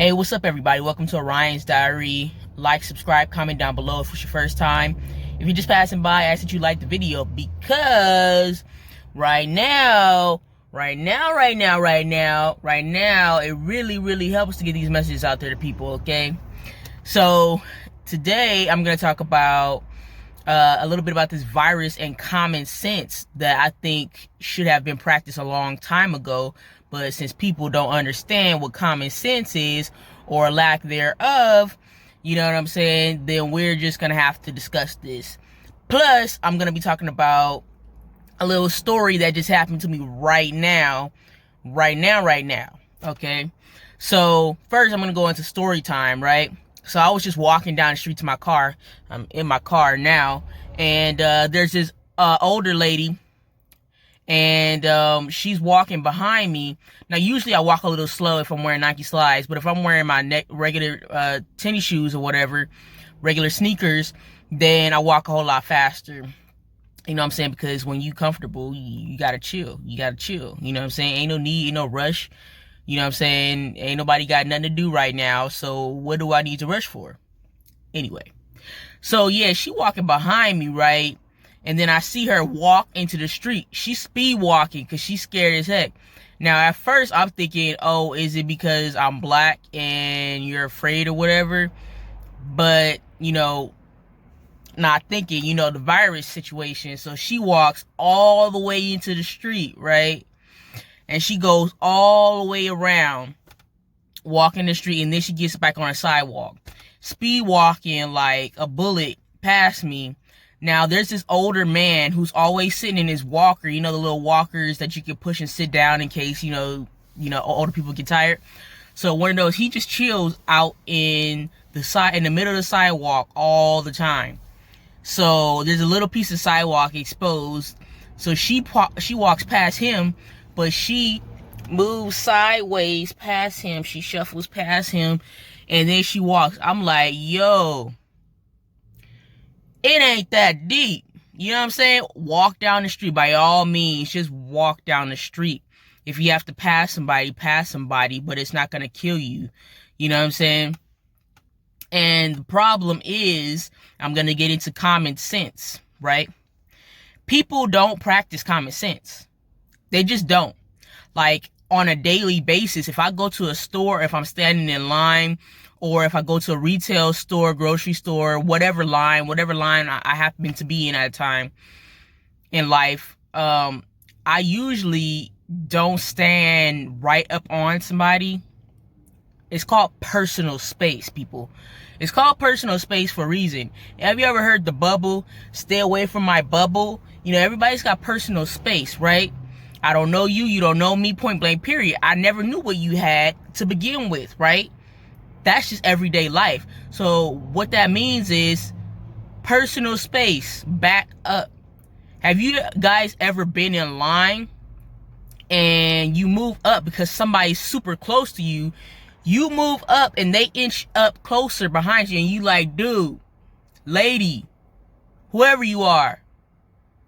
Hey, what's up, everybody? Welcome to Orion's Diary. Like, subscribe, comment down below if it's your first time. If you're just passing by, I ask that you like the video because right now, it really helps to get these messages out there to people, okay? So, today I'm going to talk about a little bit about this virus and common sense that I think should have been practiced a long time ago. But since people don't understand what common sense is or lack thereof, you know what I'm saying, then we're just going to have to discuss this. Plus, I'm going to be talking about a little story that just happened to me right now. Okay? So, first I'm going to go into story time, right? So I was just walking down the street to my car. I'm in my car now. And there's this older lady. And she's walking behind me. Now, usually I walk a little slow if I'm wearing Nike slides. But if I'm wearing my regular tennis shoes or whatever, regular sneakers, then I walk a whole lot faster. You know what I'm saying? Because when you comfortable, you gotta chill. You know what I'm saying? Ain't no need, ain't no rush. You know what I'm saying? Ain't nobody got nothing to do right now. So what do I need to rush for? Anyway. So yeah, she walking behind me, right? And then I see her walk into the street. She's speed walking because she's scared as heck. Now, at first, I'm thinking, oh, is it because I'm black and you're afraid or whatever? But, you know, not thinking, you know, the virus situation. So she walks all the way into the street, right? And she goes all the way around, walking the street, and then she gets back on the sidewalk. Speed walking like a bullet past me. Now, there's this older man who's always sitting in his walker. You know, the little walkers that you can push and sit down in case, you know, older people get tired. So one of those, he just chills out in the middle of the sidewalk all the time. So there's a little piece of sidewalk exposed. So she walks past him, but she moves sideways past him. She shuffles past him, and then she walks. I'm like, yo, it ain't that deep. You know what I'm saying? Walk down the street. By all means, just walk down the street. If you have to pass somebody, but it's not going to kill you. You know what I'm saying? And the problem is, I'm going to get into common sense, right? People don't practice common sense. They just don't. Like, on a daily basis, if I go to a store, if I'm standing in line, or if I go to a retail store, grocery store, whatever line I happen to be in at a time in life, I usually don't stand right up on somebody. It's called personal space, people. It's called personal space for a reason. Have you ever heard the bubble? Stay away from my bubble. You know, everybody's got personal space, right? I don't know you. You don't know me, point blank, period. I never knew what you had to begin with, right? That's just everyday life. So what that means is personal space, back up. Have you guys ever been in line and you move up because somebody's super close to you? You move up and they inch up closer behind you and you like, dude, lady, whoever you are,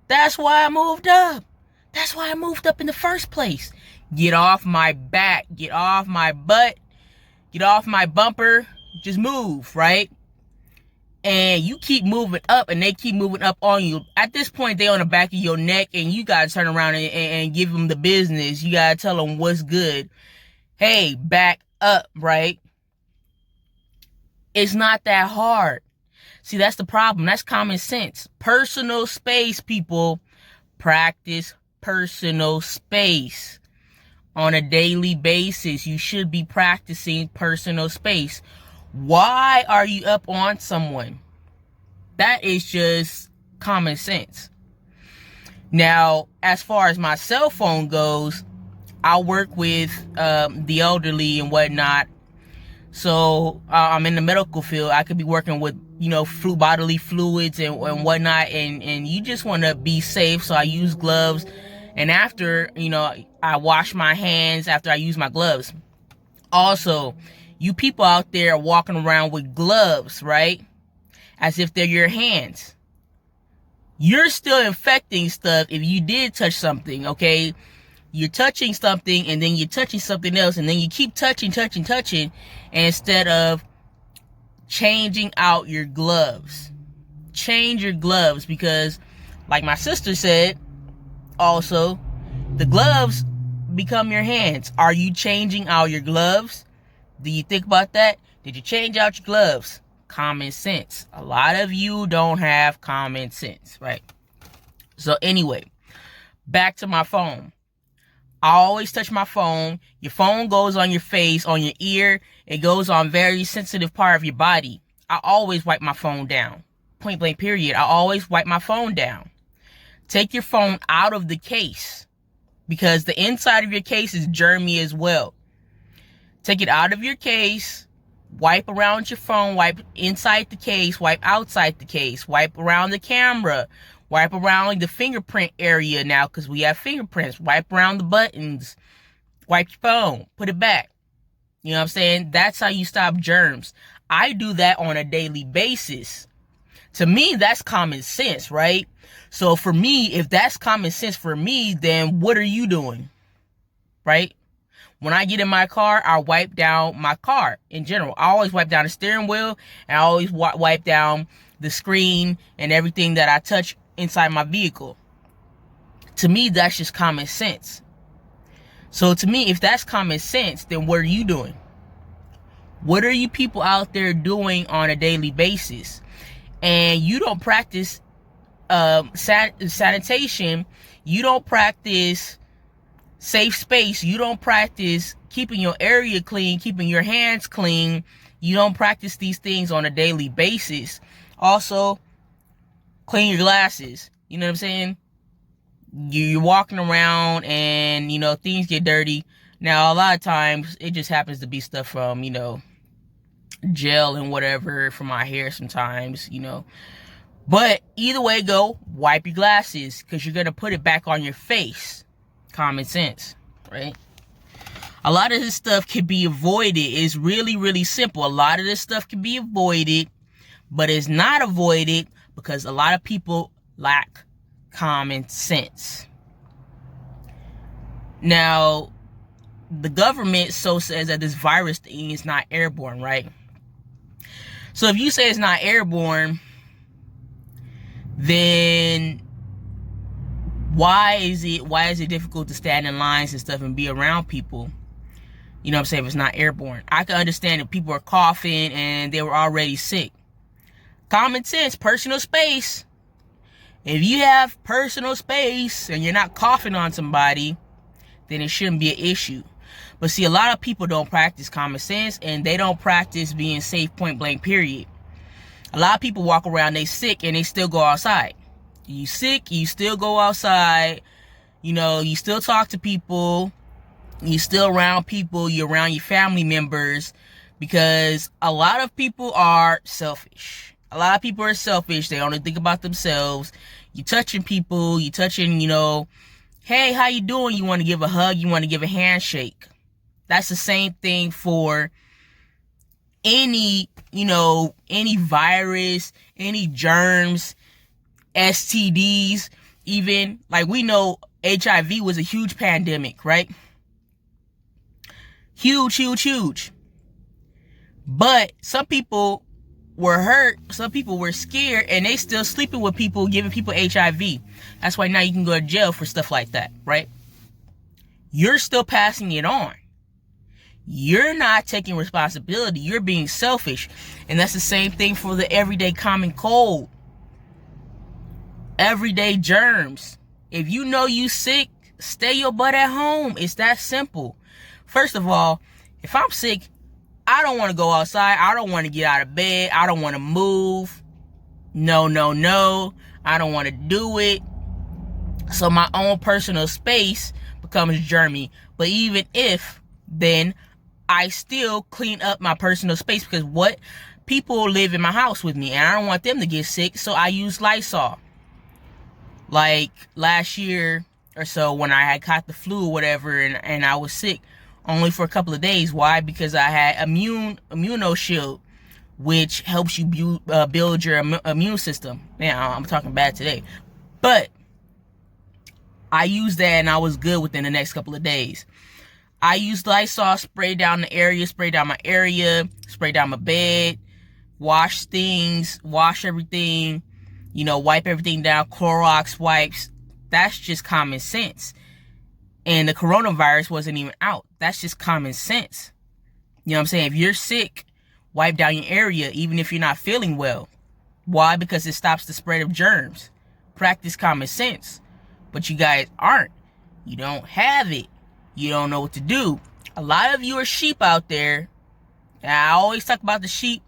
that's why I moved up. That's why I moved up in the first place. Get off my back. Get off my butt. Get off my bumper. Just move, right? And you keep moving up and they keep moving up on you. At this point, they on the back of your neck and you got to turn around and give them the business. You got to tell them what's good. Hey, back up, right? It's not that hard. See, that's the problem. That's common sense. Personal space, people. Practice personal space. On a daily basis, you should be practicing personal space. Why are you up on someone? That is just common sense. Now, as far as my cell phone goes, I work with the elderly and whatnot. So I'm in the medical field. I could be working with, you know, bodily fluids and whatnot. And you just want to be safe. So I use gloves. And after, you know, I wash my hands after I use my gloves. Also, you people out there are walking around with gloves, right? As if they're your hands. You're still infecting stuff if you did touch something, okay? you're touching something, and then you're touching something else, and then you keep touching, and instead of changing out your gloves. Change your gloves, because like my sister said also, the gloves become your hands. Are you changing out your gloves? Do you think about that? Did you change out your gloves? Common sense. A lot of you don't have common sense, right? So anyway, back to my phone. I always touch my phone. Your phone goes on your face, on your ear. It goes on very sensitive part of your body. I always wipe my phone down. Point blank period. I always wipe my phone down. Take your phone out of the case, because the inside of your case is germy as well. Take it out of your case. Wipe around your phone. Wipe inside the case. Wipe outside the case. Wipe around the camera. Wipe around the fingerprint area now, because we have fingerprints. Wipe around the buttons. Wipe your phone. Put it back. You know what I'm saying? That's how you stop germs. I do that on a daily basis. To me, that's common sense, right? So for me, if that's common sense for me, then what are you doing? Right? When I get in my car, I wipe down my car in general. I always wipe down the steering wheel, and I always wipe down the screen and everything that I touch inside my vehicle. To me, that's just common sense. So to me, if that's common sense, then what are you doing? What are you people out there doing on a daily basis? And you don't practice sanitation. You don't practice safe space. You don't practice keeping your area clean, keeping your hands clean. You don't practice these things on a daily basis. Also, clean your glasses. You know what I'm saying? You're walking around and, things get dirty. Now, a lot of times, it just happens to be stuff from, gel and whatever from my hair sometimes, But either way go, wipe your glasses, because you're going to put it back on your face. Common sense, right? A lot of this stuff can be avoided. It's really, really simple. A lot of this stuff can be avoided, but it's not avoided because a lot of people lack common sense. Now, the government says that this virus thing is not airborne, right? So if you say it's not airborne, then why is it difficult to stand in lines and stuff and be around people? You know what I'm saying? If it's not airborne. I can understand if people are coughing and they were already sick. Common sense, personal space. If you have personal space and you're not coughing on somebody, then it shouldn't be an issue. But see, a lot of people don't practice common sense, and they don't practice being safe, point blank, period. A lot of people walk around, they sick, and they still go outside. You sick, you still go outside. You still talk to people. You still around people. You're around your family members, because a lot of people are selfish. A lot of people are selfish. They only think about themselves. You touching people. You touching, hey, how you doing? You want to give a hug. You want to give a handshake. That's the same thing for any virus, any germs, STDs, even. Like, we know HIV was a huge pandemic, right? Huge. But some people were hurt, some people were scared, and they still sleeping with people, giving people HIV. That's why now you can go to jail for stuff like that, right? You're still passing it on. You're not taking responsibility. You're being selfish. And that's the same thing for the everyday common cold. Everyday germs. If you know you sick, stay your butt at home. It's that simple. First of all, if I'm sick, I don't want to go outside. I don't want to get out of bed. I don't want to move. No. I don't want to do it. So my own personal space becomes germy. But even if, then I still clean up my personal space, because people live in my house with me, and I don't want them to get sick, so I use Lysol. Like last year or so, when I had caught the flu or whatever, and I was sick only for a couple of days. Why? Because I had ImmunoShield, which helps you build your immune system. Man, I'm talking bad today. But I used that and I was good within the next couple of days. I used Lysol, spray down the area, spray down my area, spray down my bed, wash things, wash everything, wipe everything down, Clorox wipes. That's just common sense. And the coronavirus wasn't even out. That's just common sense. You know what I'm saying? If you're sick, wipe down your area even if you're not feeling well. Why? Because it stops the spread of germs. Practice common sense. But you guys aren't. You don't have it. You don't know what to do. A lot of you are sheep out there. And I always talk about the sheep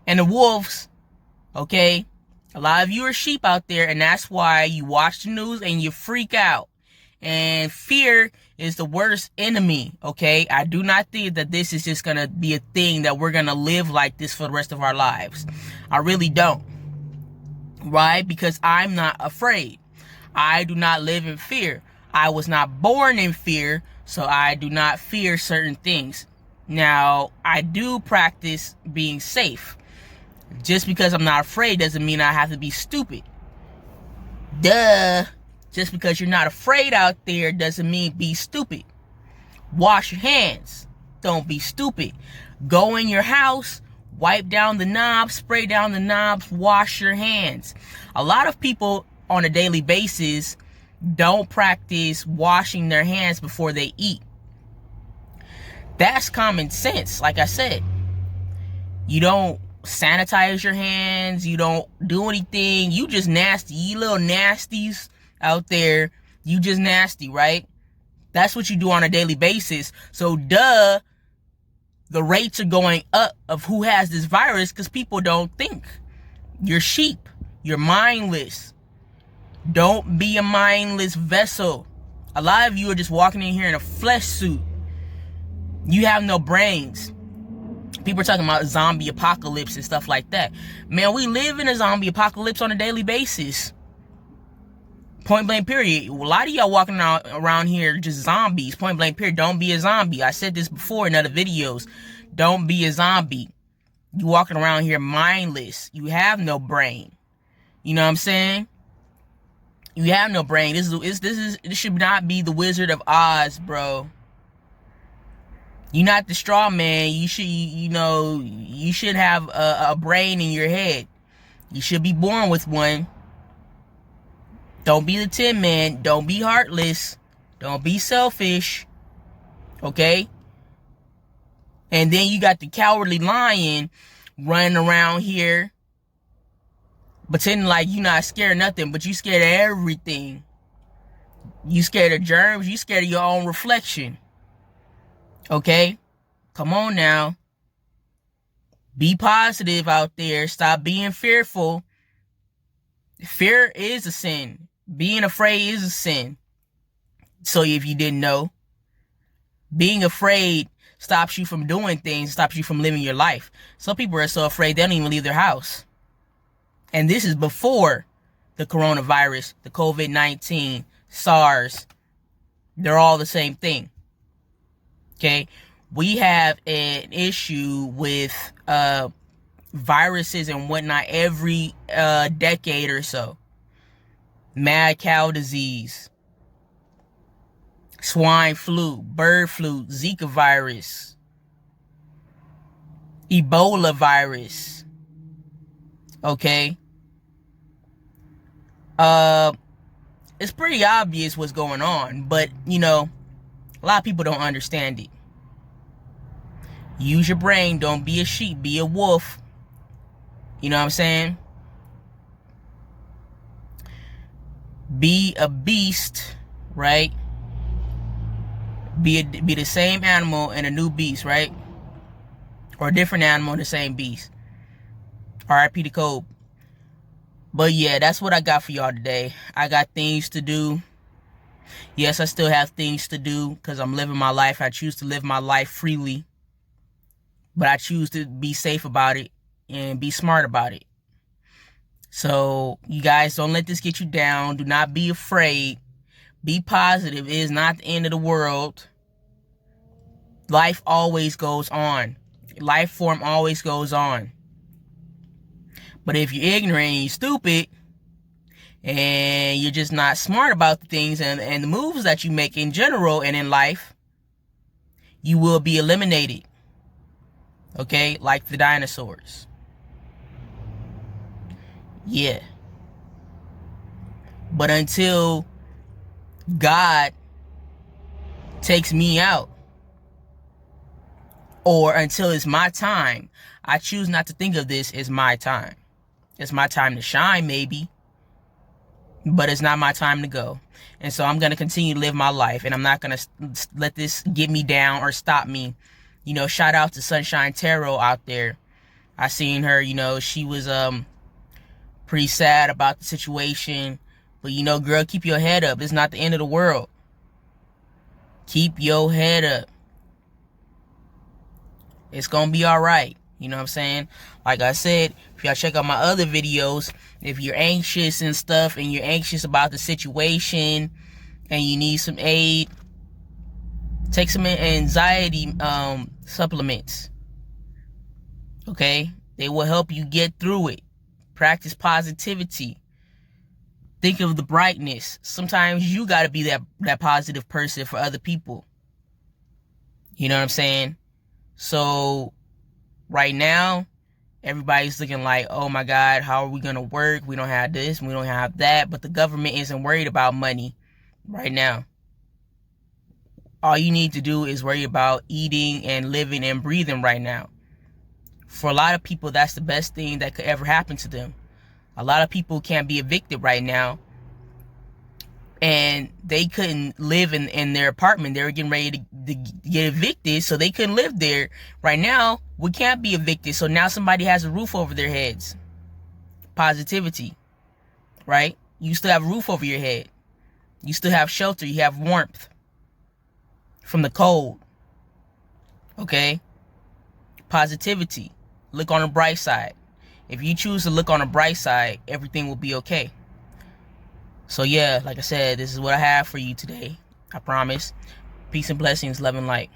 and the wolves. Okay? A lot of you are sheep out there, and that's why you watch the news and you freak out. And fear is the worst enemy, okay? I do not think that this is just going to be a thing that we're going to live like this for the rest of our lives. I really don't. Right? Because I'm not afraid. I do not live in fear. I was not born in fear, so I do not fear certain things. Now, I do practice being safe. Just because I'm not afraid doesn't mean I have to be stupid. Duh. Just because you're not afraid out there doesn't mean be stupid. Wash your hands. Don't be stupid. Go in your house, wipe down the knobs, spray down the knobs, wash your hands. A lot of people on a daily basis don't practice washing their hands before they eat. That's common sense, like I said. You don't sanitize your hands. You don't do anything. You just nasty. You little nasties out there, you just nasty, right? That's what you do on a daily basis. So the rates are going up of who has this virus because people don't think. You're sheep. You're mindless. Don't be a mindless vessel. A lot of you are just walking in here in a flesh suit. You have no brains. People are talking about zombie apocalypse and stuff like that. Man, we live in a zombie apocalypse on a daily basis. Point blank period. A lot of y'all walking around here just zombies. Point blank period. Don't be a zombie. I said this before in other videos. Don't be a zombie. You walking around here mindless. You have no brain. You know what I'm saying? You have no brain. This should not be the Wizard of Oz, bro. You're not the straw man. You should have a brain in your head. You should be born with one. Don't be the Tin Man. Don't be heartless. Don't be selfish. Okay? And then you got the cowardly lion running around here pretending like you're not scared of nothing, but you scared of everything. You scared of germs. You scared of your own reflection. Okay? Come on now. Be positive out there. Stop being fearful. Fear is a sin. Being afraid is a sin. So if you didn't know, being afraid stops you from doing things, stops you from living your life. Some people are so afraid they don't even leave their house. And this is before the coronavirus, the COVID-19, SARS. They're all the same thing. Okay? We have an issue with viruses and whatnot every decade or so. Mad cow disease, swine flu, bird flu, Zika virus, Ebola virus. Okay? It's pretty obvious what's going on, but a lot of people don't understand it. Use your brain. Don't be a sheep. Be a wolf. You know what I'm saying? Be a beast, right? Be the same animal and a new beast, right? Or a different animal and the same beast. R.I.P. the code. But yeah, that's what I got for y'all today. I got things to do. Yes, I still have things to do because I'm living my life. I choose to live my life freely. But I choose to be safe about it and be smart about it. So, you guys, don't let this get you down. Do not be afraid. Be positive. It is not the end of the world. Life always goes on. Life form always goes on. But if you're ignorant and you're stupid, and you're just not smart about the things and the moves that you make in general and in life, you will be eliminated. Okay? Like the dinosaurs. Yeah. But until God takes me out, or until it's my time, I choose not to think of this as my time. It's my time to shine, maybe, but it's not my time to go. And so I'm going to continue to live my life, and I'm not going to let this get me down or stop me. You know, shout out to Sunshine Tarot out there. I seen her, you know, she was pretty sad about the situation. But, you know, girl, keep your head up. It's not the end of the world. Keep your head up. It's going to be all right. You know what I'm saying? Like I said, if y'all check out my other videos, if you're anxious and stuff, and you're anxious about the situation, and you need some aid, take some anxiety supplements. Okay? They will help you get through it. Practice positivity. Think of the brightness. Sometimes you got to be that positive person for other people. You know what I'm saying? So, right now, everybody's looking like, oh my God, how are we going to work? We don't have this, we don't have that. But the government isn't worried about money right now. All you need to do is worry about eating and living and breathing right now. For a lot of people, that's the best thing that could ever happen to them. A lot of people can't be evicted right now, and they couldn't live in their apartment. They were getting ready to get evicted, so they couldn't live there. Right now, we can't be evicted, so now somebody has a roof over their heads. Positivity, right? You still have a roof over your head. You still have shelter. You have warmth from the cold. Okay? Positivity. Look on the bright side. If you choose to look on the bright side, everything will be okay. So yeah, like I said, this is what I have for you today. I promise. Peace and blessings, love and light.